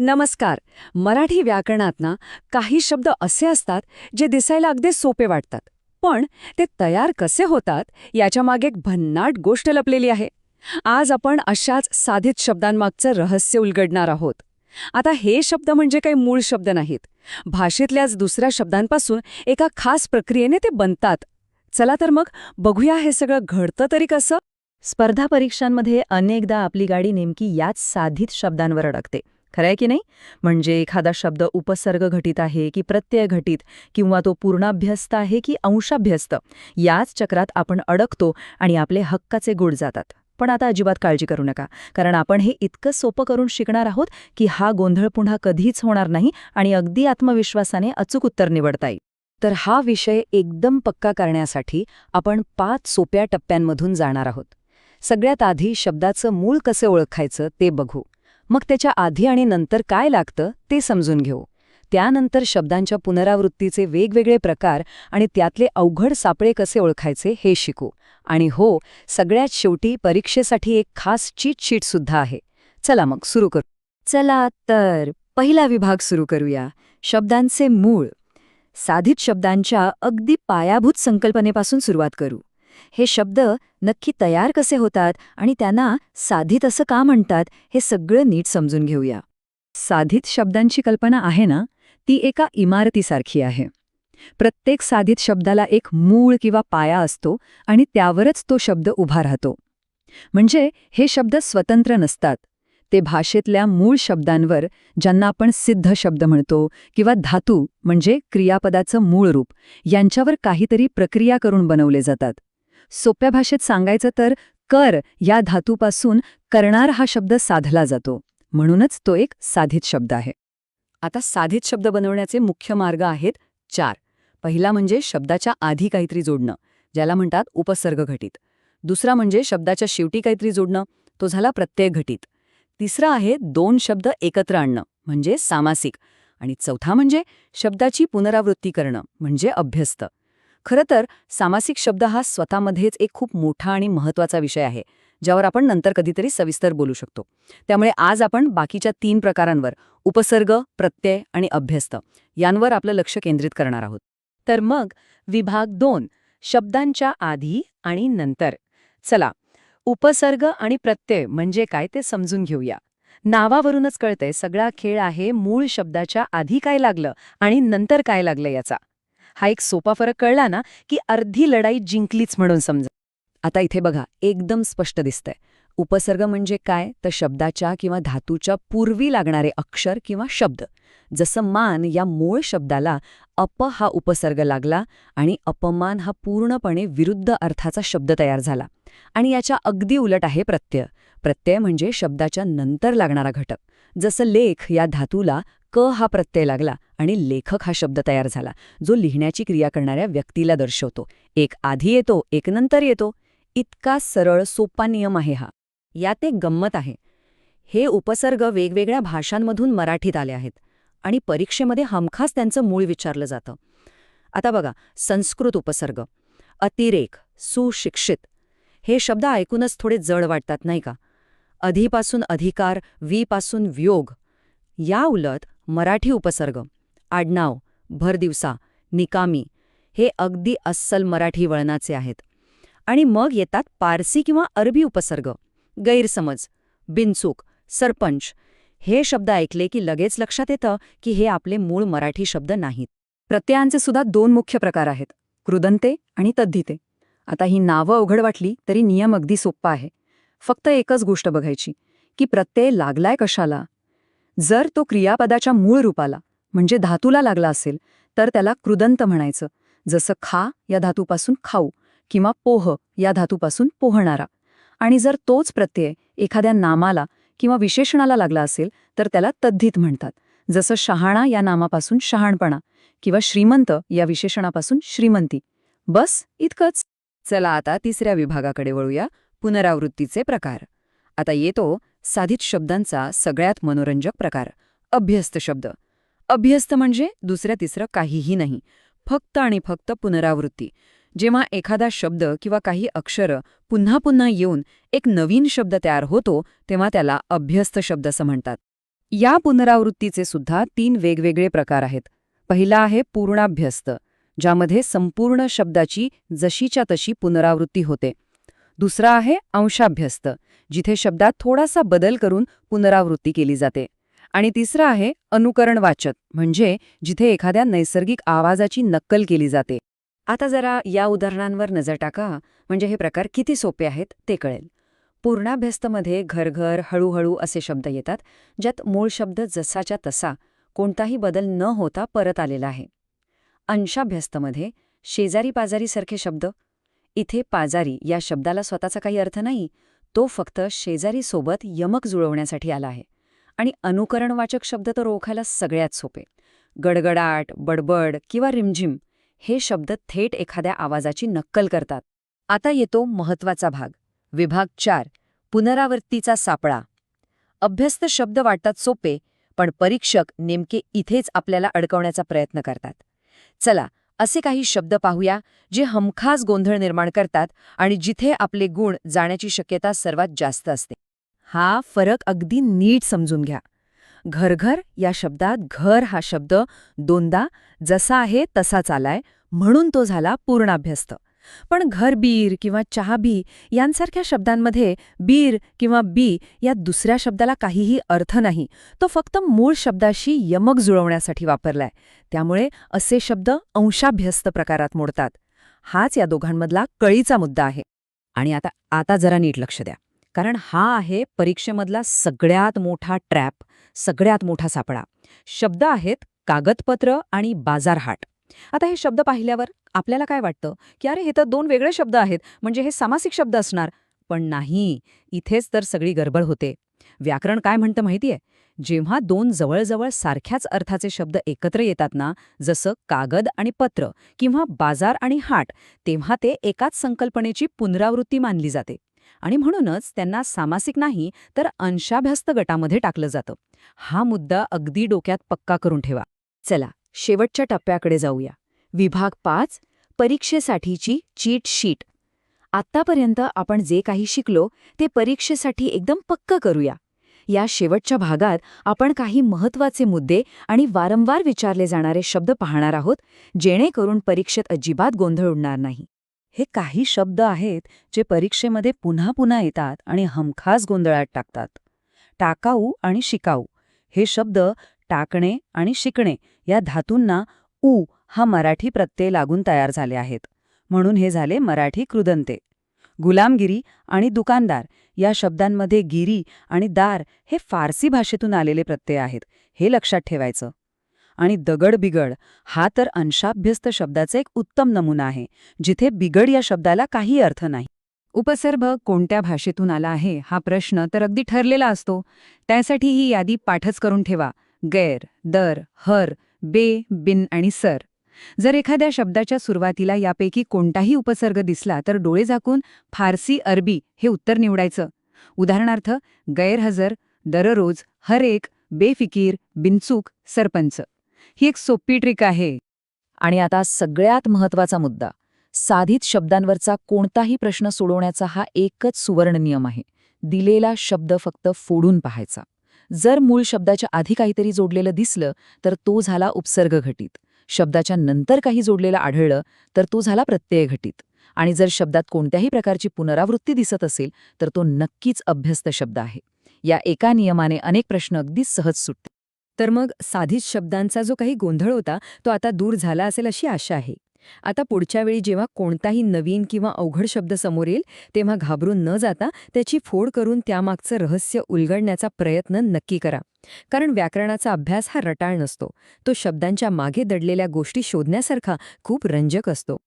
नमस्कार. मराठी व्याकरणात ना काही शब्द असे असतात जे दिसायला अगदी सोपे वाटतात, पण ते तयार कसे होतात याच्यामागे एक भन्नाट गोष्ट लपलेली आहे. आज आपण अशाच साधित शब्दांमागचं रहस्य उलगडणार आहोत. आता हे शब्द म्हणजे काही मूळ शब्द नाहीत. भाषेतल्याच दुसऱ्या शब्दांपासून एका खास प्रक्रियेने ते बनतात. चला तर मग बघूया हे सगळं घडतं तरी कसं. स्पर्धा परीक्षांमध्ये अनेकदा आपली गाडी नेमकी याच साधित शब्दांवर अडकते. खरंय की नाही? म्हणजे एखादा शब्द उपसर्ग घटित आहे की प्रत्यय घटित, किंवा तो पूर्णाभ्यस्त आहे की अंशाभ्यस्त, याच चक्रात आपण अडकतो आणि आपले हक्काचे गुण जातात. पण आता अजिबात काळजी करू नका, कारण आपण हे इतकं सोपं करून शिकणार आहोत की हा गोंधळ पुन्हा कधीच होणार नाही आणि अगदी आत्मविश्वासाने अचूक उत्तर निवडता येईल. तर हा विषय एकदम पक्का करण्यासाठी आपण 5 सोप्या टप्प्यांमधून जाणार आहोत. सगळ्यात आधी शब्दाचं मूळ कसे ओळखायचं ते बघू. मग त्याच्या आधी आणि नंतर काय लागतं ते समजून घेऊ. त्यानंतर शब्दांच्या पुनरावृत्तीचे वेगवेगळे प्रकार आणि त्यातले अवघड सापळे कसे ओळखायचे हे शिकू. आणि हो, सगळ्यात शेवटी परीक्षेसाठी एक खास चीट शीट सुद्धा आहे. चला मग सुरू करू. चला तर पहिला विभाग सुरू करूया. शब्दांचे मूळ. साधित शब्दांच्या अगदी पायाभूत संकल्पनेपासून सुरुवात करू. हे शब्द नक्की तयार कसे होतात आणि त्यांना साधित असं का म्हणतात हे सगळं नीट समजून घेऊया. साधित शब्दांची कल्पना आहे ना, ती एका इमारतीसारखी आहे. प्रत्येक साधित शब्दाला एक मूळ किंवा पाया असतो आणि त्यावरच तो शब्द उभा राहतो. म्हणजे हे शब्द स्वतंत्र नसतात. ते भाषेतल्या मूळ शब्दांवर, ज्यांना आपण सिद्ध शब्द म्हणतो, किंवा धातू म्हणजे क्रियापदाचं मूळ रूप, यांच्यावर काहीतरी प्रक्रिया करून बनवले जातात. सोप्या भाषेत सांगायचं तर कर या धातूपासून करणार हा शब्द साधला जातो. म्हणूनच तो एक साधित शब्द आहे. आता साधित शब्द बनवण्याचे मुख्य मार्ग आहेत 4. पहिला म्हणजे शब्दाच्या आधी काहीतरी जोडणं, ज्याला म्हणतात उपसर्ग घटित. दुसरा म्हणजे शब्दाच्या शेवटी काहीतरी जोडणं, तो झाला प्रत्यय घटित. तिसरा आहे 2 शब्द एकत्र आणणं, म्हणजे सामासिक. आणि चौथा म्हणजे शब्दाची पुनरावृत्ती करणं, म्हणजे अभ्यस्त. खरं तर सामासिक शब्द हा स्वतःमध्येच एक खूप मोठा आणि महत्त्वाचा विषय आहे, ज्यावर आपण नंतर कधीतरी सविस्तर बोलू शकतो. त्यामुळे आज आपण बाकीच्या 3 प्रकारांवर, उपसर्ग, प्रत्यय आणि अभ्यस्त, यांवर आपलं लक्ष केंद्रित करणार आहोत. तर मग विभाग 2. शब्दांच्या आधी आणि नंतर. चला, उपसर्ग आणि प्रत्यय म्हणजे काय ते समजून घेऊया. नावावरूनच कळतंय सगळा खेळ आहे मूळ शब्दाच्या आधी काय लागलं आणि नंतर काय लागलं याचा. हा एक सोपा फरक कळला ना की अर्धी लढाई जिंकलीच म्हणून समजा. आता इथे बघा, एकदम स्पष्ट दिसतंय. उपसर्ग म्हणजे काय, तर शब्दाच्या किंवा धातूच्या पूर्वी लागणारे अक्षर किंवा शब्द. जसं मान या मूळ शब्दाला अप हा उपसर्ग लागला आणि अपमान हा पूर्णपणे विरुद्ध अर्थाचा शब्द तयार झाला. आणि याच्या अगदी उलट आहे प्रत्यय. प्रत्यय म्हणजे शब्दाच्या नंतर लागणारा घटक. जसं लेख या धातूला क हा प्रत्यय लागला आणि लेखक हा शब्द तयार झाला, जो लिहिण्याची क्रिया करणाऱ्या व्यक्तीला दर्शवतो. एक आधी येतो, एक नंतर येतो. इतका सरळ सोपा नियम आहे हा. यात एक गंमत आहे. हे उपसर्ग वेगवेगळ्या भाषांमधून मराठीत आले आहेत आणि परीक्षेमध्ये हमखास त्यांचं मूळ विचारलं जातं. आता बघा, संस्कृत उपसर्ग, अतिरेक, सुशिक्षित, हे शब्द ऐकूनच थोडे जड वाटतात नाही का? अधिपासून अधिकार, वीपासून वियोग. या उलट मराठी उपसर्ग, आडनाव, भरदिवसा, निकामी, हे अगदी अस्सल मराठी वळणाचे आहेत. आणि मग येतात पारसी किंवा अरबी उपसर्ग, गैरसमज, बिनचूक, सरपंच. हे शब्द ऐकले की लगेच लक्षात येतं की हे आपले मूळ मराठी शब्द नाहीत. प्रत्ययांचे सुद्धा 2 मुख्य प्रकार आहेत, कृदंते आणि तद्धिते. आता ही नावं अवघड वाटली तरी नियम अगदी सोप्पा आहे. फक्त एकच गोष्ट बघायची की प्रत्यय लागलाय कशाला. जर तो क्रियापदाच्या मूळ रूपाला म्हणजे धातूला लागला असेल तर त्याला कृदंत म्हणायचं, जसं खा या धातूपासून खाऊ किंवा पोह या धातूपासून पोहणारा. आणि जर तोच प्रत्यय एखाद्या नामाला किंवा विशेषणाला लागला असेल तर त्याला तद्धित म्हणतात, जसं शहाणा या नामापासून शहाणपणा किंवा श्रीमंत या विशेषणापासून श्रीमंती. बस इतकंच. चला आता तिसऱ्या विभागाकडे वळूया, पुनरावृत्तीचे प्रकार. आता येतो साधित शब्दांचा सगळ्यात मनोरंजक प्रकार, अभ्यस्त शब्द. अभ्यस्त म्हणजे दुसऱ्या तिसरं काहीही नाही, फक्त आणि फक्त पुनरावृत्ती. जेव्हा एखादा शब्द किंवा काही अक्षरं पुन्हा पुन्हा येऊन एक नवीन शब्द तयार होतो तेव्हा त्याला अभ्यस्त शब्द असं म्हणतात. या पुनरावृत्तीचे सुद्धा 3 वेगवेगळे प्रकार आहेत. पहिला आहे पूर्णाभ्यस्त, ज्यामध्ये संपूर्ण शब्दाची जशीच्या तशी पुनरावृत्ती होते. दुसरा आहे अंशाभ्यस्त, जिथे शब्दात थोडासा बदल करून पुनरावृत्ती केली जाते. आणि तिसरा आहे अनुकरणवाचक, म्हणजे जिथे एखाद्या नैसर्गिक आवाजाची नक्कल केली जाते. आता जरा या उदाहरणांवर नजर टाका, म्हणजे हे प्रकार किती सोपे आहेत ते कळेल. पूर्णाभ्यस्तमध्ये घरघर, हळूहळू असे शब्द येतात, ज्यात मूळ शब्द जसाच्या तसा कोणताही बदल न होता परत आलेला आहे. अंशाभ्यस्तमध्ये शेजारी पाजारीसारखे शब्द. इथे पाजारी या शब्दाला स्वतःचा काही अर्थ नाही, तो फक्त शेजारीसोबत यमक जुळवण्यासाठी आला आहे. आणि अनुकरणवाचक शब्द तर ओळखायला सगळ्यात सोपे. गडगडाट, बडबड किंवा रिमझिम हे शब्द थेट एखाद्या आवाजाची नक्कल करतात. आता येतो महत्वाचा भाग, विभाग 4, पुनरावृत्तीचा सापळा. अभ्यस्त शब्द वाटतात सोपे, पण परीक्षक नेमके इथेच आपल्याला अडकवण्याचा प्रयत्न करतात. चला, असे काही शब्द पाहूया जे हमखास गोंधळ निर्माण करतात आणि जिथे आपले गुण जाण्याची शक्यता सर्वात जास्त असते. हा फरक अगदी नीट समजून घ्या. घरघर या शब्दात घर हा शब्द दोनदा जसा आहे तसाच आलाय, म्हणून तो झाला पूर्णाभ्यस्त. पण घरबीर किंवा चहाबी यांसारख्या शब्दांमध्ये बीर किंवा बी या दुसऱ्या शब्दाला काहीही अर्थ नाही, तो फक्त मूळ शब्दाशी यमक जुळवण्यासाठी वापरलाय. त्यामुळे असे शब्द अंशाभ्यस्त प्रकारात मोडतात. हाच या दोघांमधला कळीचा मुद्दा आहे. आणि आता जरा नीट लक्ष द्या, कारण हा आहे परीक्षेमधला सगळ्यात मोठा ट्रॅप, सगळ्यात मोठा सापळा. शब्द आहेत कागदपत्र आणि बाजारहाट. आता हे शब्द पाहिल्यावर आपल्याला काय वाटतं की अरे हे तर 2 वेगळे शब्द आहेत, म्हणजे हे सामासिक शब्द असणार. पण नाही, इथेच तर सगळी गडबड होते. व्याकरण काय म्हणतं माहितीये? जेव्हा 2 जवळजवळ सारख्याच अर्थाचे शब्द एकत्र येतात ना, जसं कागद आणि पत्र किंवा बाजार आणि हाट, तेव्हा ते एकाच संकल्पनेची पुनरावृत्ती मानली जाते. आणि म्हणूनच त्यांना सामासिक नाही तर अंशाभ्यस्त गटामध्ये टाकलं जातं. हा मुद्दा अगदी डोक्यात पक्का करून ठेवा. चला, शेवटच्या टप्प्याकडे जाऊया. विभाग 5, परीक्षेसाठीची चीट शीट. आत्तापर्यंत आपण जे काही शिकलो ते परीक्षेसाठी एकदम पक्क करूया. या शेवटच्या भागात आपण काही महत्त्वाचे मुद्दे आणि वारंवार विचारले जाणारे शब्द पाहणार आहोत, जेणेकरून परीक्षेत अजिबात गोंधळ उडणार नाही. हे काही शब्द आहेत जे परीक्षेमध्ये पुन्हा पुन्हा येतात आणि हमखास गोंधळात टाकतात. टाकाऊ आणि शिकाऊ हे शब्द टाकणे आणि शिकणे या धातूंना उ हा मराठी प्रत्यय लागून तयार झाले आहेत, म्हणून हे झाले मराठी कृदंते. गुलामगिरी आणि दुकानदार या शब्दांमध्ये गिरी आणि दार हे फारसी भाषेतून आलेले प्रत्यय आहेत, हे लक्षात ठेवायचं. आणि दगड बिगड हा तर अंशाभ्यस्त शब्दाचा एक उत्तम नमुना आहे, जिथे बिगड या शब्दाला काही अर्थ नाही. उपसर्ग कोणत्या भाषेतून आला आहे हा प्रश्न तर अगदी ठरलेला असतो. त्यासाठी ही यादी पाठच करून ठेवा. गैर, दर, हर, बे, बिन आणि सर. जर एखाद्या शब्दाच्या सुरुवातीला यापैकी कोणताही उपसर्ग दिसला तर डोळे झाकून फारसी अरबी हे उत्तर निवडायचं. उदाहरणार्थ गैरहजर, दररोज, हर एक, बेफिकीर, बिनचूक, सरपंच. ही एक सोपी ट्रिक आहे. आणि आता सगळ्यात महत्त्वाचा मुद्दा, साधित शब्दांवरचा कोणताही प्रश्न सोडवण्याचा हा एकच सुवर्ण नियम आहे. दिलेला शब्द फक्त फोडून पाहायचा. जर मूळ शब्दाच्या आधी काहीतरी जोडलेलं दिसलं तर तो झाला उपसर्ग घटित. शब्दाच्या नंतर काही जोडलेलं आढळलं तर तो झाला प्रत्यय घटित. आणि जर शब्दात कोणत्याही प्रकारची पुनरावृत्ती दिसत असेल तर तो नक्कीच अभ्यस्त शब्द आहे. या एका नियमाने अनेक प्रश्न अगदी सहज सुटते. तर मग साधित शब्दांचा जो काही गोंधळ होता तो आता दूर झाला असेल अशी आशा आहे. आता पुढच्या वेळी जेव्हा कोणताही नवीन किंवा अवघड शब्द समोर येईल तेव्हा घाबरून न जाता त्याची फोड करून त्यामागचं रहस्य उलगडण्याचा प्रयत्न नक्की करा. कारण व्याकरणाचा अभ्यास हा रटाळ नसतो, तो शब्दांच्या मागे दडलेल्या गोष्टी शोधण्यासारखा खूप रंजक असतो.